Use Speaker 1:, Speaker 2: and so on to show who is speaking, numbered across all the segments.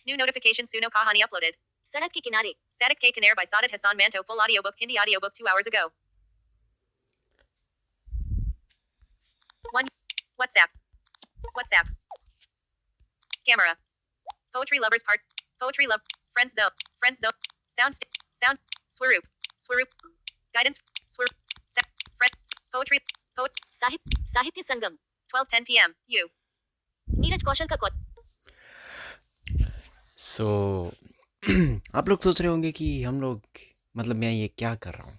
Speaker 1: New notification Suno Kahani uploaded.
Speaker 2: सड़क के किनारे.
Speaker 1: Sadak K Kinar by Sadat Hassan Manto full audiobook Hindi audiobook 2 hours ago. 1. WhatsApp. WhatsApp. Camera. Poetry lovers part. Poetry love. Friends zone. Friends zone. Sound. Swaroop. Swaroop. Guidance. Swaroop. Friend. Poetry. Poet.
Speaker 2: साहित्य संगम.
Speaker 1: 12:10 p.m. You.
Speaker 2: Neeraj कौशल का coat.
Speaker 3: सो आप लोग सोच रहे होंगे कि हम लोग मतलब मैं ये क्या कर रहा हूँ.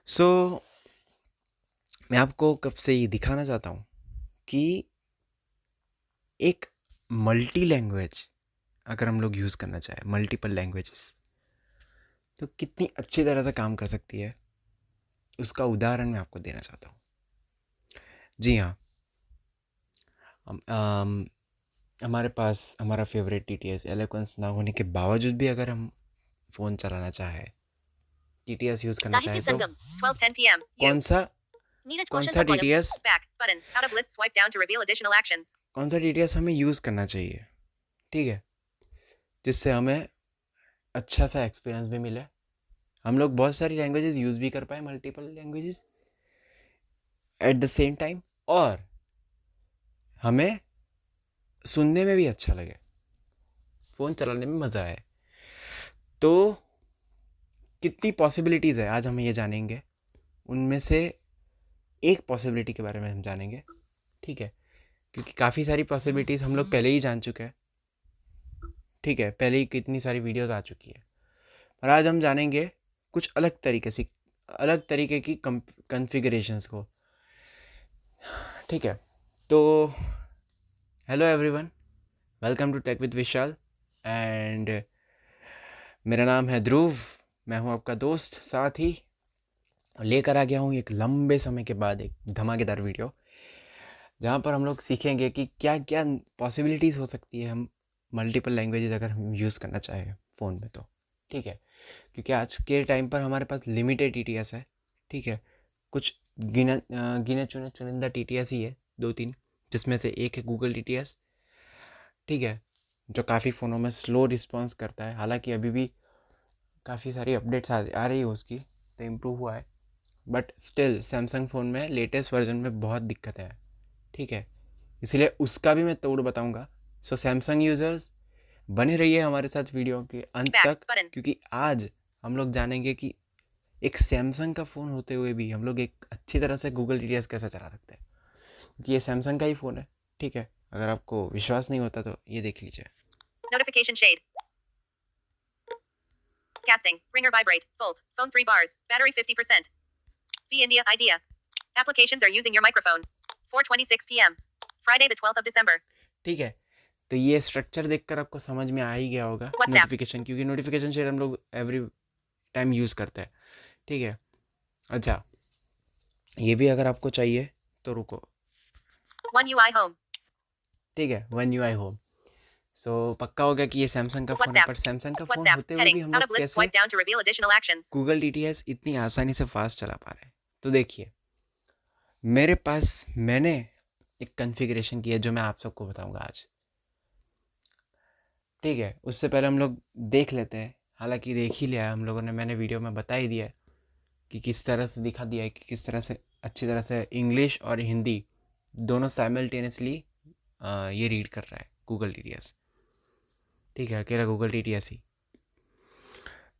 Speaker 3: सो मैं आपको कब से ये दिखाना चाहता हूँ कि एक मल्टी लैंग्वेज अगर हम लोग यूज़ करना चाहें, मल्टीपल लैंग्वेजेस, तो कितनी अच्छी तरह से काम कर सकती है, उसका उदाहरण मैं आपको देना चाहता हूँ. जी हाँ, हमारे पास हमारा फेवरेट TTS एलोक्वेंस ना होने के बावजूद भी अगर हम फ़ोन चलाना चाहें, TTS यूज़ करना चाहें, तो
Speaker 1: 12:10 p.m. You.
Speaker 3: कौन सा TTS
Speaker 1: Back button. Out of list swipe down to reveal additional actions.
Speaker 3: कौन सा TTS हमें यूज़ करना चाहिए, ठीक है, जिससे हमें अच्छा सा एक्सपीरियंस भी मिले, हम लोग बहुत सारी लैंग्वेजेस यूज़ भी कर पाए, multiple languages at the same time, और हमें सुनने में भी अच्छा लगे, फ़ोन चलाने में मज़ा आए. तो कितनी पॉसिबिलिटीज़ है आज हम ये जानेंगे. उनमें से एक पॉसिबिलिटी के बारे में हम जानेंगे, ठीक है, क्योंकि काफ़ी सारी पॉसिबिलिटीज़ हम लोग पहले ही जान चुके हैं, ठीक है, पहले ही कितनी सारी वीडियोस आ चुकी है. और आज हम जानेंगे कुछ अलग तरीके की कॉन्फ़िगरेशंस को, ठीक है. तो hello everyone, welcome to tech with Vishal, and मेरा नाम है ध्रुव. मैं हूं आपका दोस्त, साथ ही लेकर आ गया हूं एक लंबे समय के बाद एक धमाकेदार वीडियो, जहां पर हम लोग सीखेंगे कि क्या क्या पॉसिबिलिटीज़ हो सकती है हम मल्टीपल लैंग्वेजेस अगर हम यूज़ करना चाहें फ़ोन में, तो ठीक है. क्योंकि आज के टाइम पर हमारे पास लिमिटेड TTS है, ठीक है, कुछ गिने चुनिंदा TTS ही है, 2-3, जिसमें से एक है गूगल TTS, ठीक है, जो काफ़ी फ़ोनों में स्लो रिस्पॉन्स करता है. हालांकि अभी भी काफ़ी सारी अपडेट्स आ रही है उसकी, तो इम्प्रूव हुआ है, बट स्टिल सैमसंग फ़ोन में लेटेस्ट वर्जन में बहुत दिक्कत है, ठीक है, इसलिए उसका भी मैं तोड़ बताऊंगा. सो सैमसंग यूज़र्स बने रहिए हमारे साथ वीडियो के अंत तक, क्योंकि आज हम लोग जानेंगे कि एक सैमसंग का फ़ोन होते हुए भी हम लोग एक अच्छी तरह से गूगल TTS कैसे चला सकते हैं, क्योंकि ये सैमसंग का ही फ़ोन है, ठीक है. अगर आपको विश्वास नहीं होता तो ये देख लीजिए.
Speaker 1: Notification shade. Casting. Ringer vibrate. Volt. Phone 3 bars. Battery 50%. V India idea. Applications are using your microphone. 4:26 p.m. Friday the 12th of December.
Speaker 3: ठीक है, तो ये स्ट्रक्चर देखकर आपको समझ में आ ही गया होगा नोटिफिकेशन, क्योंकि नोटिफिकेशन शेयर हम लोग एवरी टाइम यूज़ करते हैं, ठीक है. अच्छा, ये भी अगर आपको चाहिए तो रुको.
Speaker 1: One UI home.
Speaker 3: ठीक है, One UI home. सो पक्का होगा कि ये सैमसंग का फ़ोन है, पर सैमसंग का फ़ोन होते हुए भी हम लोग कैसे गूगल TTS इतनी आसानी से फास्ट चला पा रहे हैं. तो देखिए, मैंने एक कॉन्फ़िगरेशन की है जो मैं आप सबको बताऊंगा आज, ठीक है. उससे पहले हम लोग देख लेते हैं, हालांकि देख ही लिया है हम लोगों ने, मैंने वीडियो में बता ही दिया है कि किस तरह से दिखा दिया है कि किस तरह से अच्छी तरह से इंग्लिश और हिंदी दोनों साइमल्टेनियसली ये रीड कर रहा है गूगल TTS, ठीक है, अकेला गूगल TTS ही.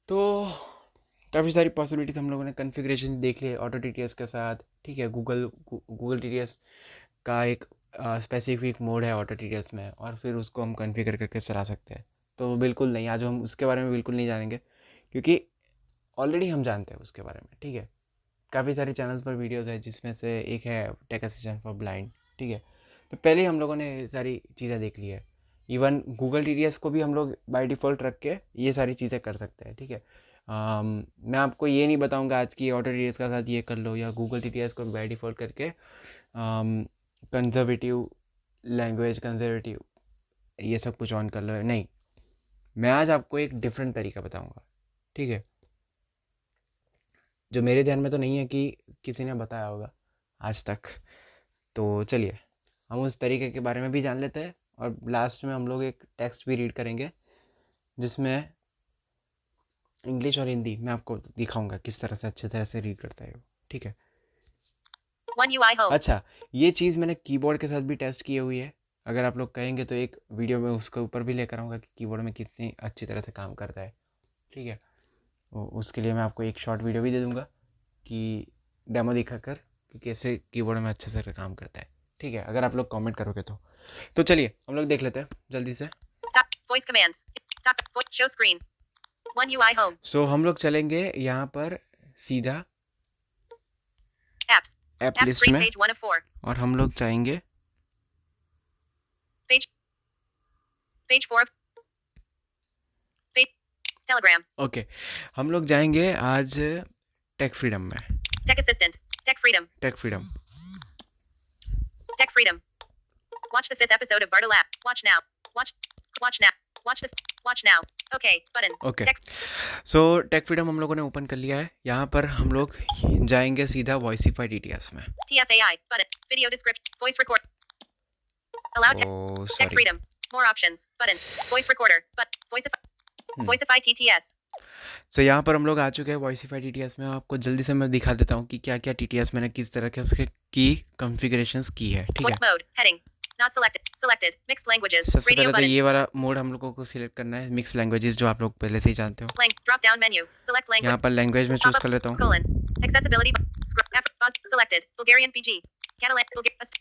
Speaker 3: तो काफ़ी सारी पॉसिबिलिटीज़ हम लोगों ने कॉन्फ़िगरेशन देख लिए ऑटो TTS के साथ, ठीक है. गूगल TTS का एक स्पेसिफिक मोड है ऑटो TTS में, और फिर उसको हम कॉन्फ़िगर करके चला सकते हैं. तो बिल्कुल नहीं, आज हम उसके बारे में बिल्कुल नहीं जानेंगे, क्योंकि ऑलरेडी हम जानते हैं उसके बारे में, ठीक है. काफ़ी सारे चैनल्स पर वीडियोस है, जिसमें से एक है टेक असिस्टेंट फॉर ब्लाइंड, ठीक है. तो पहले हम लोगों ने सारी चीज़ें देख ली है. इवन गूगल TTS को भी हम लोग बाय डिफ़ॉल्ट रख के ये सारी चीज़ें कर सकते हैं, ठीक है. मैं आपको ये नहीं बताऊंगा आज की ऑटो TTS का साथ ये कर लो, या गूगल TTS को बाय डिफ़ॉल्ट करके कंजर्वेटिव लैंग्वेज, कंजर्वेटिव ये सब कुछ ऑन कर लो, नहीं. मैं आज आपको एक डिफरेंट तरीका बताऊंगा, ठीक है, जो मेरे ध्यान में तो नहीं है कि किसी ने बताया होगा आज तक. तो चलिए हम उस तरीके के बारे में भी जान लेते हैं, और लास्ट में हम लोग एक टेक्स्ट भी रीड करेंगे जिसमें इंग्लिश और हिंदी मैं आपको दिखाऊंगा किस तरह से अच्छी तरह से रीड करता है वो, ठीक है।
Speaker 1: One UI home.
Speaker 3: अच्छा, ये चीज़ मैंने कीबोर्ड के साथ भी टेस्ट की हुई है। अगर आप लोग कहेंगे तो एक वीडियो में उसके ऊपर भी लेकर आऊँगा कि कीबोर्ड में कितनी अच्छी तरह से काम करता है, ठीक है। उसके लिए मैं आपको एक शॉर्ट वीडियो भी दे दूँगा कि डेमो दिखाकर कि कैसे कीबोर्ड में अच्छे से काम करता है, ठीक है, अगर आप लोग कमेंट करोगे तो चलिए हम लोग देख लेते हैं जल्दी से।
Speaker 1: Voice commands. Show screen. One UI home.
Speaker 3: सो हम लोग चलेंगे यहाँ पर सीधा
Speaker 1: Apps.
Speaker 3: App
Speaker 1: Apps
Speaker 3: list
Speaker 1: screen
Speaker 3: में
Speaker 1: page 1 of 4.
Speaker 3: और हम लोग चाहेंगे
Speaker 1: Page 4 of page. Telegram.
Speaker 3: Okay, हम लोग जाएंगे आज टेक फ्रीडम में।
Speaker 1: Tech assistant. Tech freedom.
Speaker 3: Tech freedom,
Speaker 1: Tech freedom. Watch the 5th episode of Bartle app. Watch now. Watch now. Watch now. Okay. Button.
Speaker 3: Okay.
Speaker 1: Tech.
Speaker 3: So tech freedom हम लोगों ने open कर लिया है। यहाँ पर हम लोग जाएंगे सीधा वॉइसिफाई DTS में।
Speaker 1: TFAI. Button. Video description. Voice record. Allow tech.
Speaker 3: ओ
Speaker 1: Tech
Speaker 3: sorry,
Speaker 1: freedom. More options. Button. Voice recorder. But Voiceify. Voiceify TTS.
Speaker 3: सो यहाँ पर हम लोग आ चुके हैं वॉइसिफाई DTS में। आपको जल्दी से मैं दिखा देता हूँ कि क्या क्या TTS मैंने किस तरह से की कॉन्फ़िगरेशंस की है, ठीक है।
Speaker 1: Voice mode. Heading. Not selected. Selected. Mixed languages.
Speaker 3: सबसे
Speaker 1: Radio
Speaker 3: पहले तो
Speaker 1: button.
Speaker 3: ये वाला मोड हम लोगों को सिलेक्ट करना है, मिक्स लैंग्वेजेस, जो आप लोग पहले से ही जानते हो।
Speaker 1: Drop down menu. Select language.
Speaker 3: यहाँ पर लैंग्वेज में चूज़ कर लेता हूँ।
Speaker 1: Colon. Accessibility. Selected. Bulgarian PG. Catalan.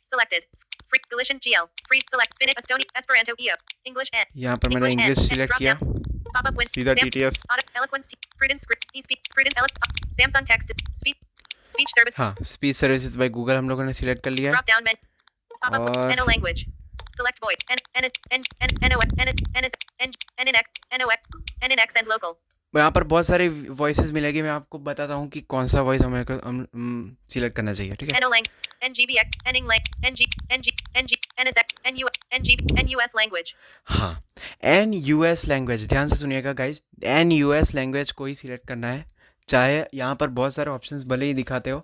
Speaker 1: Selected. Free Galician GL. Free select. Finnish. Estonian. Esperanto. EO. English N.
Speaker 3: यहाँ पर मैंने
Speaker 1: English N.
Speaker 3: English select
Speaker 1: Drop
Speaker 3: किया,
Speaker 1: down. Pop-up window.
Speaker 3: सीधा TTS।
Speaker 1: Eloquence. Prudence script. eSpeech. Prudent. Samsung text. Speech service.
Speaker 3: हाँ, speech services by Google हम लोगों ने select कर लिया है।
Speaker 1: Drop down menu. Pop-up.
Speaker 3: और
Speaker 1: NO language. Select voice. NNX and local.
Speaker 3: यहाँ पर बहुत सारे वॉइसेस मिलेगी। मैं आपको बताता हूँ कि कौन सा वॉइस हमें सिलेक्ट करना चाहिए, ठीक है।
Speaker 1: NO lang. NGBX. NUS language.
Speaker 3: हाँ, NUS लैंग्वेज, ध्यान से सुनिएगा गाइज, NUS लैंग्वेज को ही सिलेक्ट करना है। चाहे यहाँ पर बहुत सारे ऑप्शंस भले ही दिखाते हो,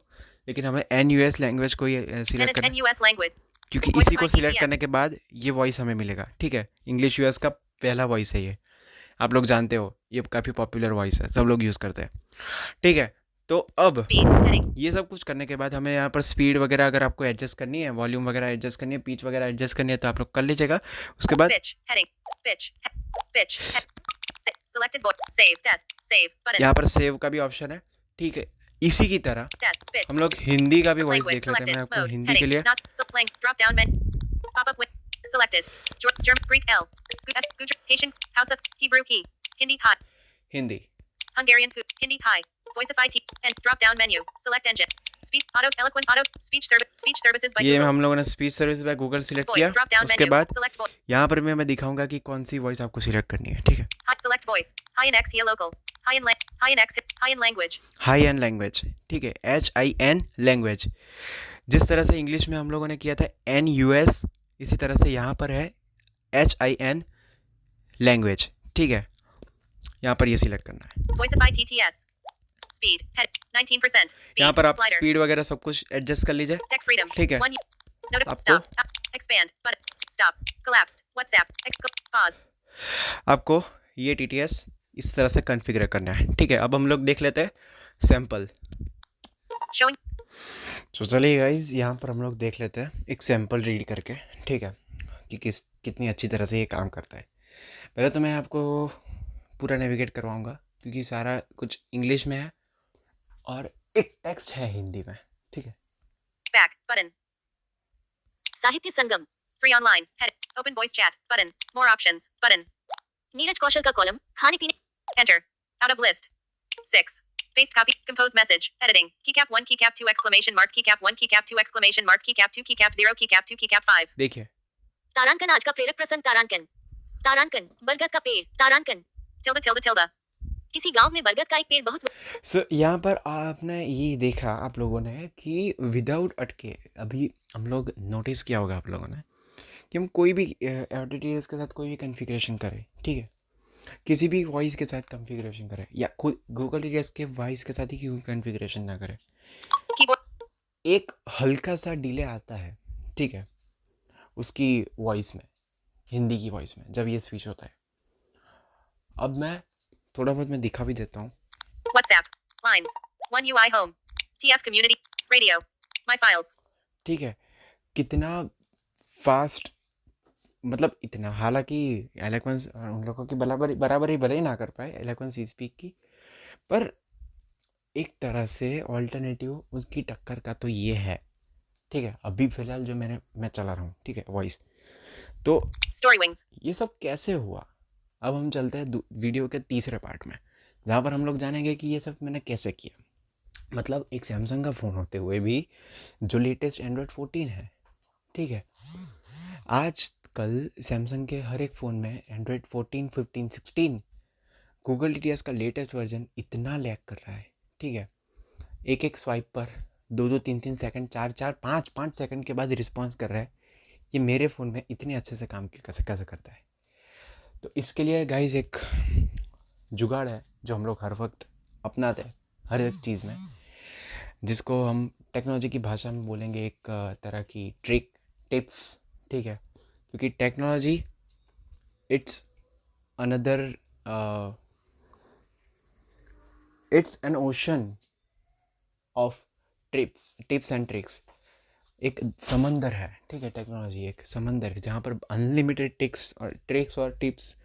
Speaker 3: लेकिन हमें NUS लैंग्वेज को ही सिलेक्ट करना है,
Speaker 1: NUS language.
Speaker 3: क्योंकि इसी को सिलेक्ट करने के बाद ये वॉइस हमें मिलेगा, ठीक है। इंग्लिश US का पहला वॉइस है ये, आप लोग जानते हो, ये काफ़ी पॉपुलर वॉइस है, सब लोग यूज़ करते हैं, ठीक है। तो अब
Speaker 1: Speed. Heading.
Speaker 3: ये सब कुछ करने के बाद हमें यहाँ पर स्पीड वगैरह अगर आपको एडजस्ट करनी है, वॉल्यूम वगैरह एडजस्ट करनी है, पिच वगैरह एडजस्ट करनी है, तो आप लोग कर लीजिएगा। उसके बाद
Speaker 1: Pitch. Heading. Pitch. Selected voice. Save. Test. Save. Button.
Speaker 3: यहाँ पर सेव का भी ऑप्शन है, ठीक है। इसी की तरह
Speaker 1: Test. Pitch.
Speaker 3: हम लोग हिंदी का भी वॉइस
Speaker 1: Language
Speaker 3: देख लेते हैं।
Speaker 1: selected.
Speaker 3: मैं आपको
Speaker 1: Mode.
Speaker 3: हिंदी के
Speaker 1: Heading.
Speaker 3: लिए
Speaker 1: Not select. Drop down menu. Pop up with selected. German. Greek L. Haitian. Hausa. Hebrew key. Hindi high.
Speaker 3: Hindi,
Speaker 1: Hungarian Hindi high. Voiceify T and drop down menu. Select engine. Speech auto eloquent auto speech services by
Speaker 3: ये
Speaker 1: Google.
Speaker 3: हम लोगों ने speech service by Google select
Speaker 1: Voice.
Speaker 3: किया।
Speaker 1: Drop down
Speaker 3: उसके
Speaker 1: menu.
Speaker 3: बाद
Speaker 1: Select voice.
Speaker 3: यहाँ पर मैं दिखाऊंगा कि कौन सी वॉइस आपको सिलेक्ट करनी है, ठीक है।
Speaker 1: Select voice. High in X here local. High in language.
Speaker 3: High and language, ठीक है, HIN लैंग्वेज। जिस तरह से इंग्लिश में हम लोगों ने किया था NUS, इसी तरह से यहाँ पर है HIN लैंग्वेज, ठीक है। यहाँ पर ये सिलेक्ट करना है।
Speaker 1: Voiceify TTS. Speed. Head 19%. Speed.
Speaker 3: यहाँ पर आप
Speaker 1: Slider.
Speaker 3: स्पीड वगैरह सब कुछ एडजस्ट कर लीजिए,
Speaker 1: Tech freedom.
Speaker 3: ठीक है।
Speaker 1: One.
Speaker 3: आपको-
Speaker 1: Stop. Expand. Button. Stop. Collapsed. WhatsApp. Pause.
Speaker 3: आपको ये TTS इस तरह से कॉन्फ़िगर करना है, ठीक है। अब हम लोग देख लेते हैं सैम्पल।
Speaker 1: Showing.
Speaker 3: तो चलिए गाइज, यहाँ पर हम लोग देख लेते हैं एक सैम्पल रीड करके, ठीक है, कि कितनी अच्छी तरह से ये काम करता है। पहले तो मैं आपको पूरा नेविगेट करवाऊँगा, क्योंकि सारा कुछ इंग्लिश में है और एक टेक्स्ट है हिंदी में, ठीक है।
Speaker 1: Back. Button.
Speaker 2: साहित्य संगम।
Speaker 1: 3 online. Head. Open voice chat. Button. More options. Button.
Speaker 2: Neeraj कौशल का कॉलम, खाने पीने।
Speaker 1: Enter. Out of list. 6. Paste copy. Compose message. Editing. Keycap 1. Keycap 2. Exclamation mark. Keycap 1. Keycap 2. Exclamation mark. Keycap 2. Keycap 0. Keycap 2. Keycap 5.
Speaker 3: देखिए,
Speaker 2: तारांकन आज का प्रेरक प्रसंग। तारांकन बरगद का पेड़। तारांकन
Speaker 1: Tilde.
Speaker 2: किसी गांव में बरगद का एक पेड़ बहुत
Speaker 3: सो यहाँ पर आपने ये देखा आप लोगों ने कि विदाउट अटके, अभी हम लोग नोटिस किया होगा आप लोगों ने कि हम कोई भी एडिटर्स के साथ कोई भी कॉन्फ़िगरेशन करें, ठीक है, किसी भी वॉइस के साथ कॉन्फ़िगरेशन करें, या खुद गूगल टीटीएस के वॉइस के साथ ही क्यों कॉन्फ़िगरेशन ना करें,
Speaker 1: Keyboard.
Speaker 3: एक हल्का सा डिले आता है, ठीक है, उसकी वॉइस में, हिंदी की वॉइस में जब ये स्विच होता है। अब मैं थोड़ा बहुत मैं दिखा भी देता हूँ।
Speaker 1: WhatsApp. Lines. One UI home. TF community. Radio. My files.
Speaker 3: ठीक है, कितना फास्ट, मतलब इतना, हालांकि एलोक्वेंस उन लोगों की बराबरी भले ही ना कर पाए एलोक्वेंस स्पीक की, पर एक तरह से ऑल्टरनेटिव उसकी टक्कर का तो ये है। ठीक है, अभी फिलहाल जो मैं चला रहा हूँ, ठीक है, वॉइस। तो
Speaker 1: Story wings.
Speaker 3: ये सब कैसे हुआ, अब हम चलते हैं वीडियो के तीसरे पार्ट में, जहाँ पर हम लोग जानेंगे कि ये सब मैंने कैसे किया। मतलब एक सैमसंग का फ़ोन होते हुए भी जो लेटेस्ट एंड्रॉयड 14 है, ठीक है, आज कल सैमसंग के हर एक फ़ोन में एंड्रॉयड 14, 15, 16 गूगल टीटीएस का लेटेस्ट वर्जन इतना लैग कर रहा है। ठीक है, एक एक स्वाइप पर 2-2, 3-3 सेकंड, 4-4, 5-5 सेकंड के बाद रिस्पॉन्स कर रहा है। ये मेरे फ़ोन में इतने अच्छे से काम कैसे करता है। तो इसके लिए गाइज एक जुगाड़ है जो हम लोग हर वक्त अपनाते हैं हर एक चीज़ में, जिसको हम टेक्नोलॉजी की भाषा में बोलेंगे एक तरह की टिप्स। ठीक है, क्योंकि technology it's another it's an ocean of tips and tricks. एक समंदर है, ठीक है, टेक्नोलॉजी एक समंदर है जहाँ पर अनलिमिटेड ट्रिक्स और टिप्स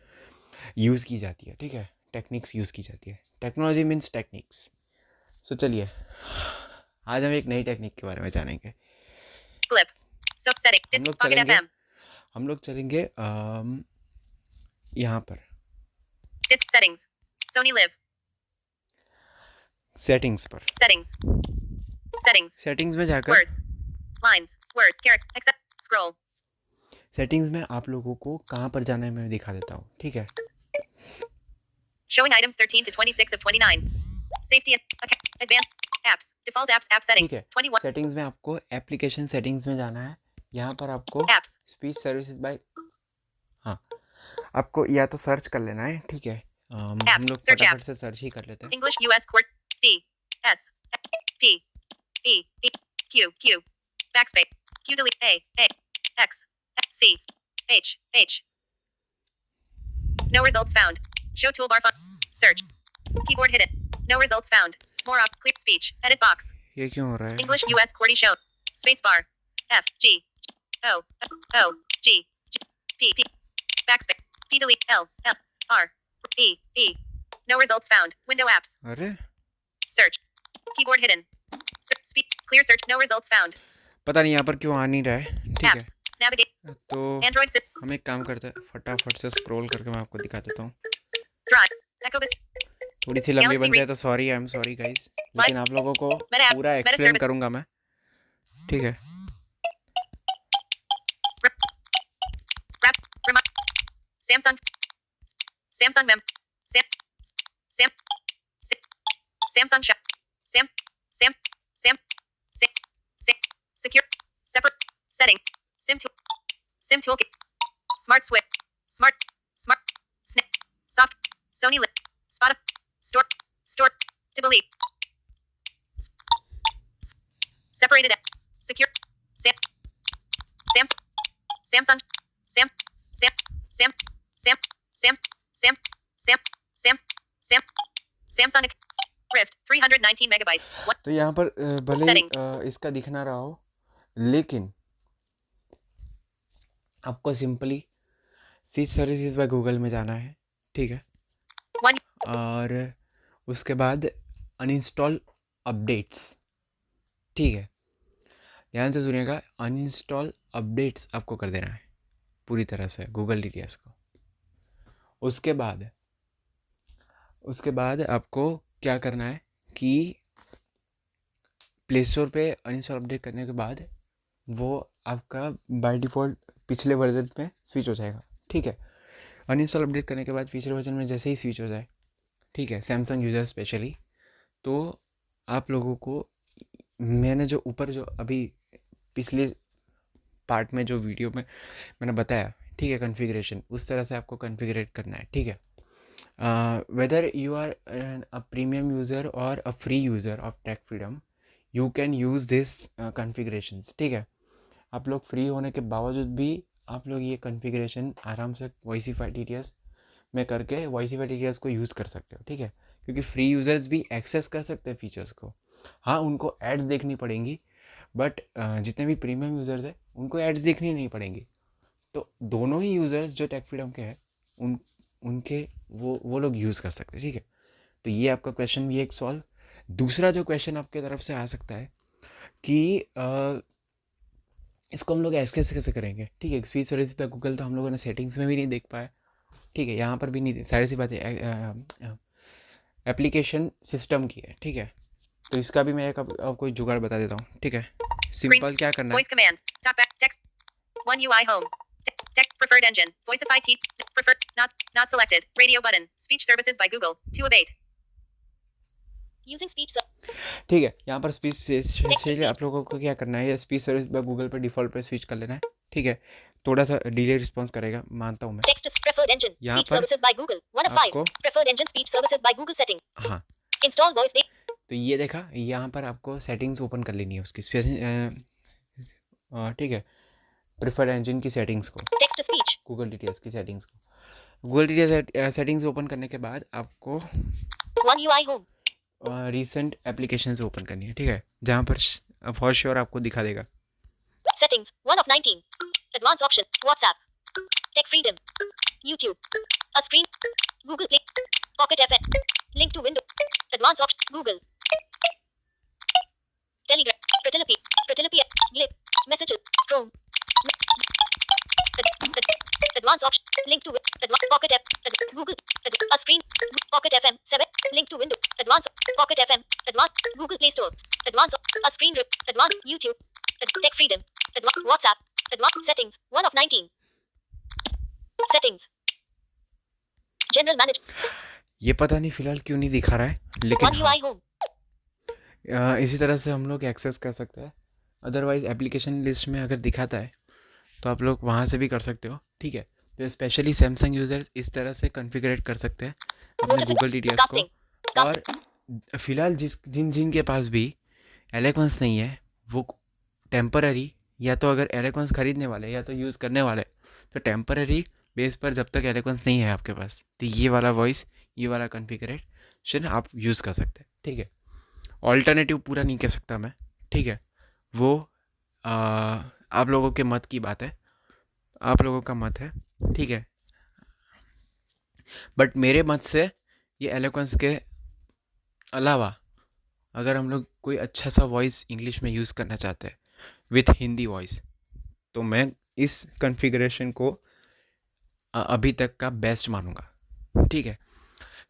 Speaker 3: यूज़ की जाती है। ठीक है, टेक्निक्स यूज़ की जाती है। Technology means techniques. सो चलिए, आज हम एक नई टेक्निक के बारे में जानेंगे।
Speaker 1: Clip. So setting.
Speaker 3: हम लोग
Speaker 1: Pocket
Speaker 3: चलेंगे
Speaker 1: FM.
Speaker 3: यहाँ पर
Speaker 1: Disk settings. Sony Live.
Speaker 3: Settings पर।
Speaker 1: Settings.
Speaker 3: सेटिंग्स में जाकर
Speaker 1: Words. Lines. Word. Character. Accept. Scroll.
Speaker 3: Settings में आप लोगों को कहाँ पर जाना है मैं दिखा देता हूँ। ठीक है,
Speaker 1: Showing items 13 to 26 of 29. Safety and advanced apps. Default apps. App settings.
Speaker 3: ठीक है,
Speaker 1: 21.
Speaker 3: सेटिंग्स में आपको एप्लीकेशन सेटिंग्स में जाना है। यहाँ पर आपको
Speaker 1: Apps.
Speaker 3: स्पीच सर्विसेज बाय, हाँ, आपको या तो सर्च कर लेना है। ठीक है, हम लोग
Speaker 1: search
Speaker 3: फटाफट
Speaker 1: apps.
Speaker 3: से सर्च ही कर लेते हैं।
Speaker 1: English US Court. D. S. P. E. E. Q. Q. Backspace. Q delete. A. X. C. H. H. No results found. Show toolbar fun. Search. Keyboard hidden. No results found. More up. Clear speech. Edit box.
Speaker 3: ये क्यों हो रहा है?
Speaker 1: English US QWERTY shown. Space bar. F. G. O. O. G. G. P. P. Backspace. P delete. L. L. R. E. E. No results found. Window apps.
Speaker 3: अरे
Speaker 1: Search. Keyboard hidden. Speak. Clear search. No results found.
Speaker 3: पता नहीं यहाँ पर क्यों आ नहीं रहा है। ठीक
Speaker 1: Apps. Navigate.
Speaker 3: है, तो
Speaker 1: Android.
Speaker 3: हम एक काम करते हैं, फटाफट से स्क्रॉल करके मैं आपको दिखा देता हूँ।
Speaker 1: Drive. Ecobus.
Speaker 3: थोड़ी सी लंबी
Speaker 1: Galaxy
Speaker 3: बन जाए तो आई एम सॉरी गाइस, लेकिन आप लोगों को
Speaker 1: Meta.
Speaker 3: पूरा
Speaker 1: Meta
Speaker 3: एक्सप्लेन
Speaker 1: service.
Speaker 3: करूँगा मैं। ठीक है,
Speaker 1: Rap. Remind. Samsung. Samsung mem. Sam. Sam. Samsung shop. Sam. Sam. Sam. Sam. Sam. Secure. Separate. Setting. SIM tool. SIM toolkit. Smart switch. Smart. Snap. Soft. Sony lit. Spotify. Store. To believe. Separated. Secure. Sam. Samsung. Sam. Sam. Sam. Sam. Sam. Sam. Sam. Sam. Sam. Samsung. Rift. 319 megabytes. What?
Speaker 3: तो यहाँ पर भले ही
Speaker 1: Setting.
Speaker 3: इसका दिख ना रहा हो, लेकिन आपको simply speech services by Google में जाना है। ठीक है,
Speaker 1: One.
Speaker 3: और उसके बाद अनइंस्टॉल अपडेट्स। ठीक है, ध्यान से सुनिएगा, अनइंस्टॉल अपडेट्स आपको कर देना है पूरी तरह से गूगल टीटीएस को। उसके बाद आपको क्या करना है कि प्ले स्टोर पे अनइंस्टॉल अपडेट करने के बाद वो आपका बाय डिफ़ॉल्ट पिछले वर्जन में स्विच हो जाएगा। ठीक है, अनइंस्टॉल अपडेट करने के बाद पिछले वर्जन में जैसे ही स्विच हो जाए, ठीक है, सैमसंग यूज़र स्पेशली, तो आप लोगों को मैंने जो ऊपर जो अभी पिछले पार्ट में जो वीडियो में मैंने बताया, ठीक है, कॉन्फ़िगरेशन उस तरह से आपको कॉन्फ़िगरेट करना है। ठीक है, whether you are a premium user और a free user of tech freedom, you can use this configurations. ठीक है, आप लोग फ्री होने के बावजूद भी आप लोग ये कॉन्फ़िगरेशन आराम से वॉइसिफाई टीटीएस में करके वॉइसिफाई टीटीएस को यूज़ कर सकते हो, ठीक है, क्योंकि फ्री यूज़र्स भी एक्सेस कर सकते हैं फीचर्स को। हाँ, उनको एड्स देखनी पड़ेंगी, बट जितने भी प्रीमियम यूज़र्स हैं उनको एड्स देखनी नहीं पड़ेंगी। तो दोनों ही यूज़र्स जो टेक फ्रीडम के हैं उनके वो लोग यूज़ कर सकते हैं, ठीक है। तो ये आपका क्वेश्चन भी एक सॉल्व। दूसरा जो क्वेश्चन आपके तरफ से आ सकता है कि इसको हम लोग एक्सेस कैसे करेंगे, ठीक है। स्पीच सर्विस पे गूगल तो हम लोगों ने सेटिंग्स में भी नहीं देख पाया, ठीक है, यहाँ पर भी नहीं, सारी सी बात है एप्लीकेशन सिस्टम की है, ठीक है। तो इसका भी मैं आपको जुगाड़ बता देता हूँ, ठीक है। सिंपल क्या करना है,
Speaker 1: Voice commands. Talk back. Text. One UI home. Text. Preferred engine. Voiceify T. Preferred. Not selected. Radio button. Speech services by Google. 2 of 8.
Speaker 2: Using speech
Speaker 3: ठीक है। यहाँ पर स्पीच से आप लोगों को क्या करना है, स्पीच सर्विस बाय गूगल पर डिफ़ॉल्ट पे स्विच कर लेना है, ठीक है। थोड़ा सा डिले रिस्पॉन्स करेगा, मानता हूँ मैं।
Speaker 2: text to preferred engine.
Speaker 3: यहाँ
Speaker 2: Speech
Speaker 3: पर
Speaker 2: services by Google. 1 of 5.
Speaker 3: आपको
Speaker 2: Preferred engine speech services by Google setting.
Speaker 3: हाँ,
Speaker 2: Install voice.
Speaker 3: तो ये देखा, यहाँ पर आपको सेटिंग्स ओपन कर लेनी है उसकी, ठीक है, प्रेफर्ड इंजन की सेटिंग्स को,
Speaker 2: Text to speech.
Speaker 3: Google TTS की सेटिंग्स को। गूगल टीटीएस सेटिंग्स ओपन करने के बाद आपको
Speaker 2: One UI home.
Speaker 3: Recent applications open करनी है, ठीक है, जहाँ पर फॉर श्योर आपको दिखा देगा।
Speaker 2: Settings. 1 of 19. Advanced option. WhatsApp. Tech freedom. YouTube. A screen. Google Play. Pocket FM. Link to window. Advanced option. Google. Telegram. Pretelapi. Glip. Messages. Chrome. Advanced option. Link to Pocket App. Google. A screen. Pocket FM. 7. Link to window. Advanced Pocket FM. Advanced Google Play Store. Advanced a screen rip. Advanced YouTube. Tech freedom. Advanced WhatsApp. Advanced settings. 1 of 19. Settings. General Manager.
Speaker 3: ये पता नहीं फिलहाल क्यों नहीं दिखा रहा है, लेकिन
Speaker 2: One UI home.
Speaker 3: इसी तरह से हम लोग एक्सेस कर सकते हैं। अदरवाइज़ एप्लीकेशन लिस्ट में अगर दिखाता है तो आप लोग वहाँ से भी कर सकते हो, ठीक है। तो स्पेशली सैमसंग यूज़र्स इस तरह से कॉन्फ़िगरेट कर सकते हैं अपने गूगल टीटीएस को। और फिलहाल जिन के पास भी एलेक्वेंस नहीं है वो टेम्पररी, या तो अगर एलेक्वेंस खरीदने वाले या तो यूज़ करने वाले, तो टेम्पररी बेस पर जब तक एलेक्वेंस नहीं है आपके पास, तो ये वाला वॉइस, ये वाला कॉन्फ़िगरेशन आप यूज़ कर सकते हैं, ठीक है। ऑल्टरनेटिव पूरा नहीं कह सकता मैं, ठीक है, वो आप लोगों के मत की बात है, आप लोगों का मत है, ठीक है। बट मेरे मत से ये एलोक्वेंस के अलावा अगर हम लोग कोई अच्छा सा वॉइस इंग्लिश में यूज़ करना चाहते हैं विथ हिंदी वॉइस, तो मैं इस कॉन्फ़िगरेशन को अभी तक का बेस्ट मानूंगा, ठीक है।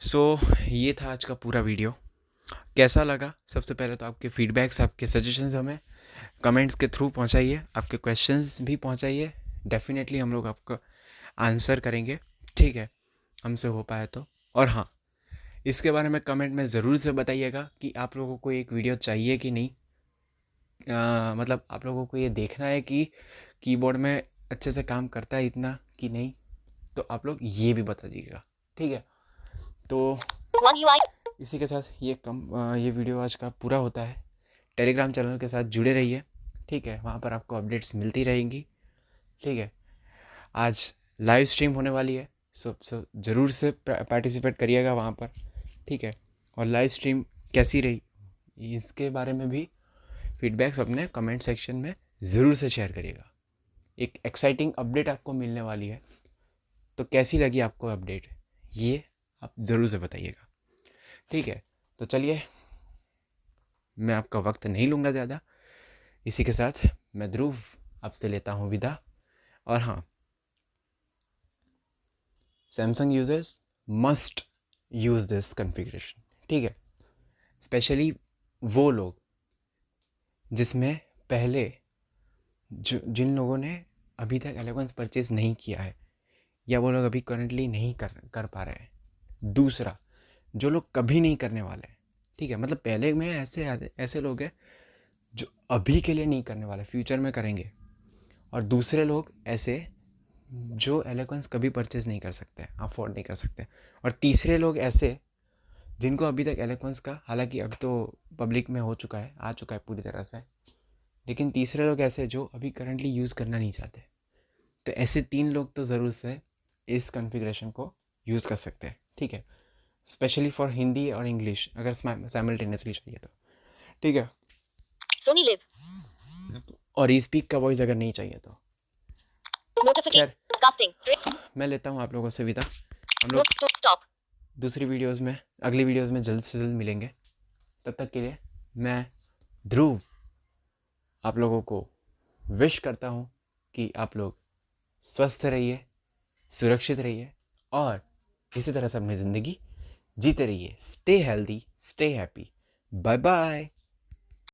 Speaker 3: सो ये था आज का पूरा वीडियो। कैसा लगा, सबसे पहले तो आपके फीडबैक्स, आपके सजेशंस हमें कमेंट्स के थ्रू पहुंचाइए, आपके क्वेश्चंस भी पहुंचाइए। डेफिनेटली हम लोग आपको आंसर करेंगे, ठीक है, हमसे हो पाए तो। और हाँ, इसके बारे में कमेंट में ज़रूर से बताइएगा कि आप लोगों को एक वीडियो चाहिए कि नहीं, मतलब आप लोगों को ये देखना है कि कीबोर्ड में अच्छे से काम करता है इतना कि नहीं, तो आप लोग ये भी बता दीजिएगा, ठीक है। तो इसी के साथ ये वीडियो आज का पूरा होता है। टेलीग्राम चैनल के साथ जुड़े रहिए, ठीक है, वहाँ पर आपको अपडेट्स मिलती रहेंगी, ठीक है। आज लाइव स्ट्रीम होने वाली है, सो ज़रूर से पार्टिसिपेट करिएगा वहाँ पर, ठीक है। और लाइव स्ट्रीम कैसी रही इसके बारे में भी फीडबैक्स अपने कमेंट सेक्शन में ज़रूर से शेयर करिएगा। एक एक्साइटिंग अपडेट आपको मिलने वाली है, तो कैसी लगी आपको अपडेट, ये आप ज़रूर से बताइएगा, ठीक है। तो चलिए, मैं आपका वक्त नहीं लूँगा ज़्यादा। इसी के साथ मैं ध्रुव आपसे लेता हूँ विदा। और हाँ, Samsung users must use this configuration, ठीक है। स्पेशली वो लोग जिसमें पहले जिन लोगों ने अभी तक एलेवेंस परचेज़ नहीं किया है, या वो लोग अभी करंटली नहीं कर पा रहे हैं। दूसरा, जो लोग कभी नहीं करने वाले हैं, ठीक है, मतलब पहले में ऐसे लोग हैं जो अभी के लिए नहीं करने वाले, फ्यूचर में करेंगे। और दूसरे लोग ऐसे जो एलोक्वेंस कभी परचेज़ नहीं कर सकते, अफोर्ड नहीं कर सकते। और तीसरे लोग ऐसे जिनको अभी तक एलोक्वेंस का, हालांकि अब तो पब्लिक में आ चुका है पूरी तरह से, लेकिन तीसरे लोग ऐसे जो अभी करंटली यूज़ करना नहीं चाहते। तो ऐसे 3 लोग तो ज़रूर से इस कॉन्फ़िगरेशन को यूज़ कर सकते हैं, ठीक है। स्पेशली फॉर हिंदी और इंग्लिश अगर साइमल्टेनियसली चाहिए तो, ठीक है।
Speaker 2: Sony Live.
Speaker 3: और ई स्पीक का वॉइस अगर नहीं चाहिए तो
Speaker 2: Notification.
Speaker 3: खैर
Speaker 2: Casting.
Speaker 3: मैं लेता हूँ आप लोगों से विदा। हम लोग
Speaker 2: Note to stop.
Speaker 3: दूसरी वीडियोस में, अगली वीडियोस में जल्द से जल्द मिलेंगे। तब तक के लिए मैं ध्रुव आप लोगों को विश करता हूँ कि आप लोग स्वस्थ रहिए, सुरक्षित रहिए और इसी तरह से अपनी ज़िंदगी जीते रहिए। Stay healthy, stay happy. Bye bye.